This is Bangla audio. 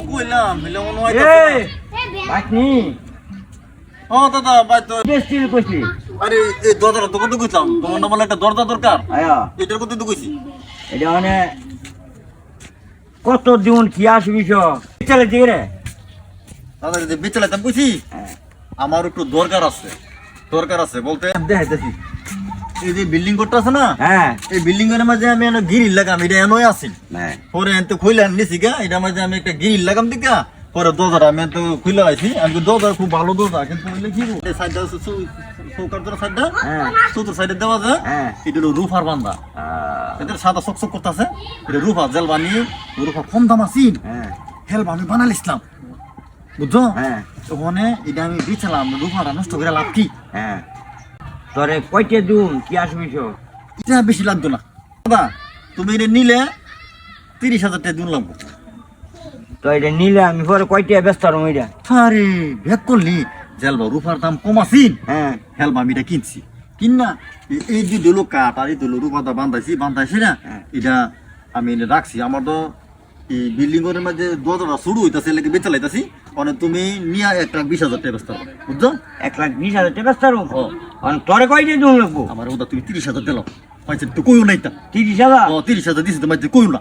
কইলাম মিলে মনে হয় এই বাকনি ও দাদা ভাই তো বেশি কইছি আরে এই দরজাটা তো কত কইলাম তোমার না বলে একটা দরজা দরকার আয়া এটার কত তো কইছি এটা মানে কত দিন কি আসবি চলে দিরে দাদা যদি বেচলাইতাম কইছি আমার একটু দরকার আছে বলতে দেখাইতেছি এই যে বিল্ডিং করতে আছে না হ্যাঁ এই বিল্ডিং এর মাঝে আমি এনে গিরিল লাগাম এটা এনই আছি হ্যাঁ পরে এনতে খুইলাম নিছি গা এটার মাঝে আমি একটা গিরিল লাগাম দিকা পরে দরজাটা আমি তো খুলে আইছি আমি দরজা খুব ভালো দরজা কিন্তু বলে কি এই সাইডটা চৌকার দরজা সাইডটা হ্যাঁ চতুর সাইডে দেওয়া যায় হ্যাঁ এটা হলো রুফার বান্ধা এটা সাদা চকচক করতেছে এটা রুফার জেল বানিয়ে রুফার কম দাম আছি হ্যাঁ হেল্প আমি বানাল ইসলাম বুঝছো হ্যাঁ ওখানে এটা আমি বেচালাম রুফাটা নষ্ট করে লাভ কি হ্যাঁ তোরে কয়টা দিন কি আসবি এটা বেশি লাগতো না দাদা তুমি এটা নিলে 30,000 টাকা দিন লাগবো তো এটা নিলে আমি পরে কয়টা ব্যস্ত রুম এটা আরে ভেক করলি জেলবা রুফার দাম কম আছিন হ্যাঁ হেল্প আমি এটা কিনছি কিন না এই যে দুলো কাঠ আর এই দুলো রুফাটা বান্ধাইছি না এটা আমি এনে রাখছি আমার তো এই বিল্ডিং এর মধ্যে দরজাটা শুরু হইতাছে লেগে বেচা লাইতাছি মানে তুমি নিয়ে 1,20,000 টাকা ব্যস্ত বুঝছো 1,20,000 টাকা ব্যস্ত রুম ও তোরে কয়টা দিন লাগবো আমার ওটা তুমি 30,000 দিলাম পাইছে তো কইও নাই তা 30,000 ও 30,000 দিছি তো মাইতে কইও না